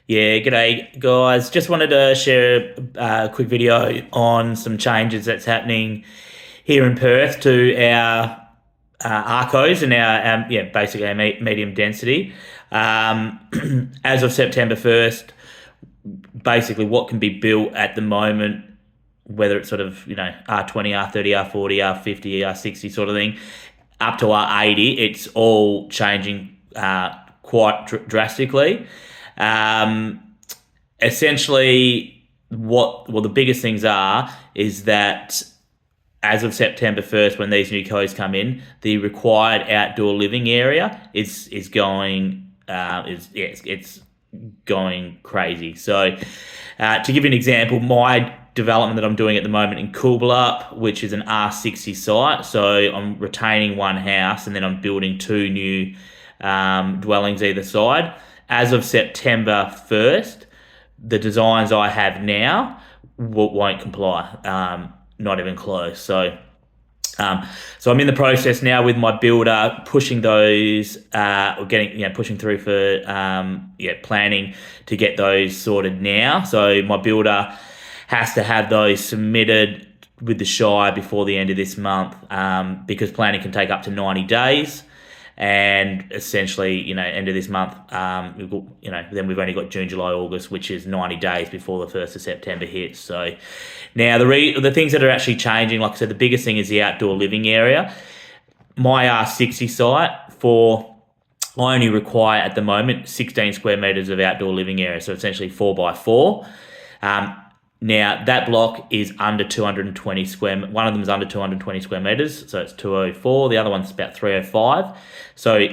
Yeah, g'day guys. Just wanted to share a quick video on some changes that's happening here in Perth to our arcos and basically our medium density. As of September 1st, basically what can be built at the moment, whether it's sort of, R20, R30, R40, R50, R60 sort of thing, up to R80, it's all changing quite drastically. Um, Essentially, the biggest things are is that as of September 1st, when these new codes come in, the required outdoor living area is going it's going crazy. So, to give you an example, my development that I'm doing at the moment in Coolbellup, which is an R60 site, so I'm retaining one house and then I'm building two new dwellings either side. As of September 1st, the designs I have now won't comply, not even close. So I'm in the process now with my builder, pushing those, pushing through for planning to get those sorted now. So my builder has to have those submitted with the Shire before the end of this month, because planning can take up to 90 days. And essentially, end of this month, then we've only got June, July, August, which is 90 days before the 1st of September hits. So now the things that are actually changing, like I said, the biggest thing is the outdoor living area. My R60 site, I only require at the moment 16 square metres of outdoor living area, so essentially 4x4. Now, that block is under 220 one of them is under 220 square metres, so it's 204. The other one's about 305. So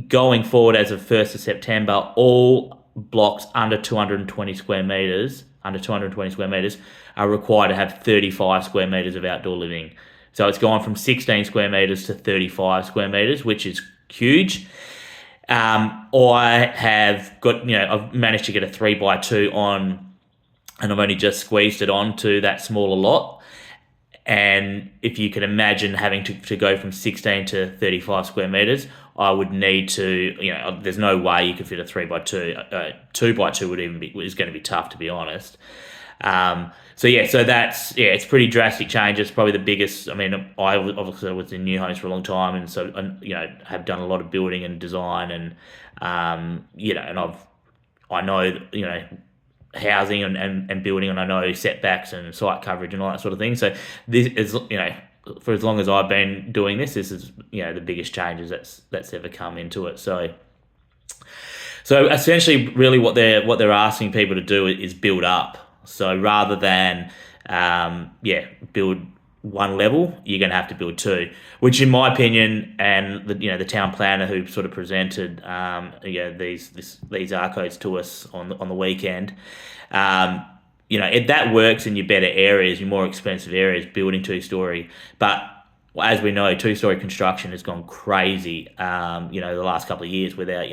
going forward as of 1st of September, all blocks under 220 square metres, are required to have 35 square metres of outdoor living. So it's gone from 16 square metres to 35 square metres, which is huge. I've managed to get a 3x2 on, and I've only just squeezed it onto that smaller lot. And if you can imagine having to go from 16 to 35 square metres, I would need to, there's no way you could fit a 3x2. 2x2 is going to be tough, to be honest. So it's pretty drastic change. It's probably the biggest. I mean, I obviously was in new homes for a long time, and so have done a lot of building and design, and I know housing and building, and I know setbacks and site coverage and all that sort of thing. So this is, for as long as I've been doing this is the biggest changes that's ever come into it. So essentially, really, what they're asking people to do is build up. So rather than build one level, you're going to have to build two, which in my opinion, and the town planner who sort of presented these arcos to us on the weekend, that works in your better areas, your more expensive areas, building two-story. But as we know, two-story construction has gone crazy. The last couple of years, without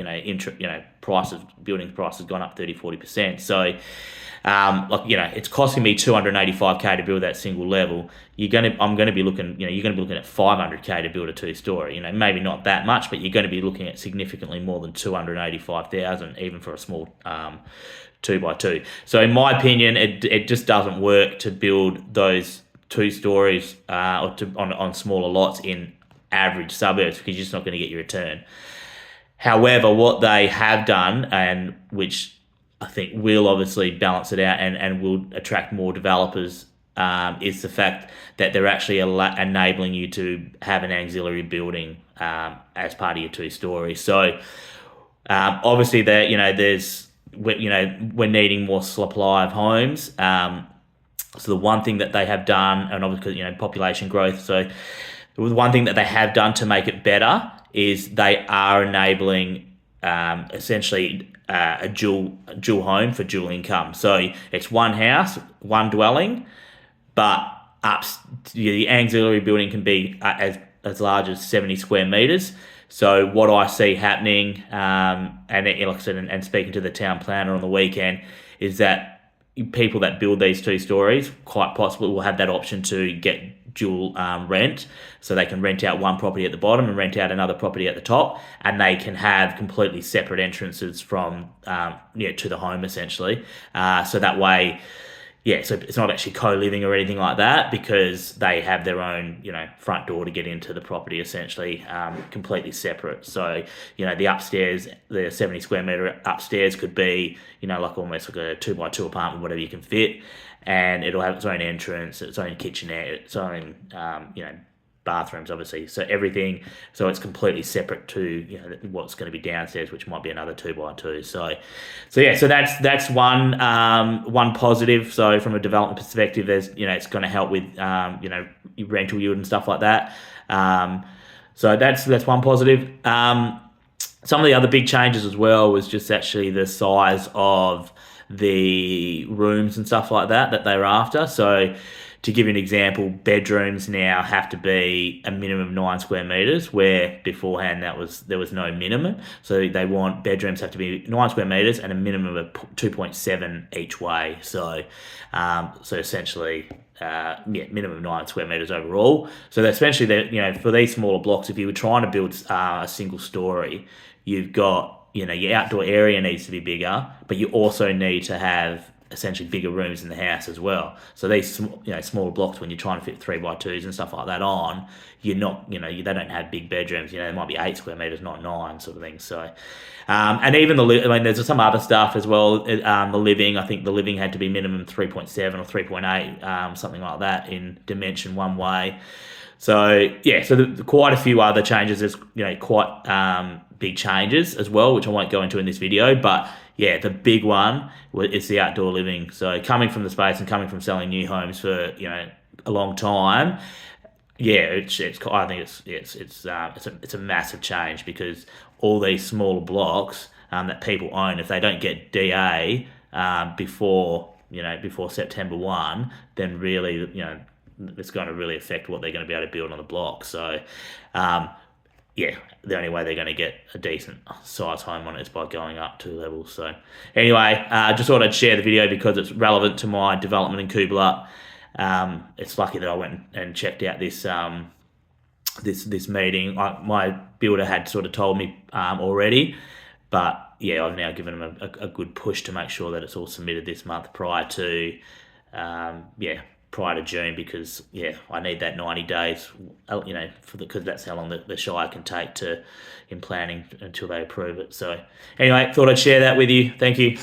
building prices gone up 30-40%. So. It's costing me $285K to build that single level. I'm going to be looking at $500K to build a two-story. Maybe not that much, but you're going to be looking at significantly more than $285,000, even for a small 2x2. So in my opinion, it just doesn't work to build those two stories on smaller lots in average suburbs, because you're just not going to get your return. However, what they have done, and which I think will obviously balance it out and will attract more developers, is the fact that they're actually enabling you to have an auxiliary building as part of your two-story. So obviously we're needing more supply of homes. So the one thing that they have done, and obviously population growth. So the one thing that they have done to make it better is they are enabling essentially a dual home for dual income. So it's one house, one dwelling, but the auxiliary building can be as large as 70 square metres. So what I see happening, like I said, and speaking to the town planner on the weekend, is that people that build these two stories quite possibly will have that option to get dual rent, so they can rent out one property at the bottom and rent out another property at the top, and they can have completely separate entrances from to the home essentially. So that way, yeah, so it's not actually co-living or anything like that, because they have their own, front door to get into the property essentially, completely separate. So, the upstairs, the 70 square metre upstairs could be, like almost like a 2x2 apartment, whatever you can fit, and it'll have its own entrance, its own kitchenette, its own, bathrooms, obviously. So everything, so it's completely separate to what's going to be downstairs, which might be another 2x2. So that's one positive. So from a development perspective, there's it's going to help with rental yield and stuff like that. So that's one positive. Some of the other big changes as well was just actually the size of the rooms and stuff like that they were after. So to give you an example, bedrooms now have to be a minimum of 9 square metres, where beforehand there was no minimum. So they want bedrooms have to be 9 square metres and a minimum of 2.7 each way. So essentially, minimum of 9 square metres overall. So essentially, for these smaller blocks, if you were trying to build a single story, you've got your outdoor area needs to be bigger, but you also need to have essentially bigger rooms in the house as well. So these smaller blocks, when you're trying to fit 3x2s and stuff like that on, you're not they don't have big bedrooms. They might be 8 square metres, not 9, sort of thing. So and even there's some other stuff as well. The living, I think the living had to be minimum 3.7 or 3.8, something like that in dimension one way. So quite a few other changes. There's quite big changes as well, which I won't go into in this video, but yeah, the big one is the outdoor living. So coming from the space and coming from selling new homes for a long time, I think it's a massive change, because all these smaller blocks that people own, if they don't get DA before September 1, then really it's going to really affect what they're going to be able to build on the block. So the only way they're going to get a decent size home on it is by going up 2 levels. So anyway, just thought I'd share the video because it's relevant to my development in Coolbellup. It's lucky that I went and checked out this this meeting. My builder had sort of told me already, but I've now given them a good push to make sure that it's all submitted this month prior to June, because I need that 90 days, because that's how long the Shire can take in planning until they approve it. So anyway, thought I'd share that with you. Thank you.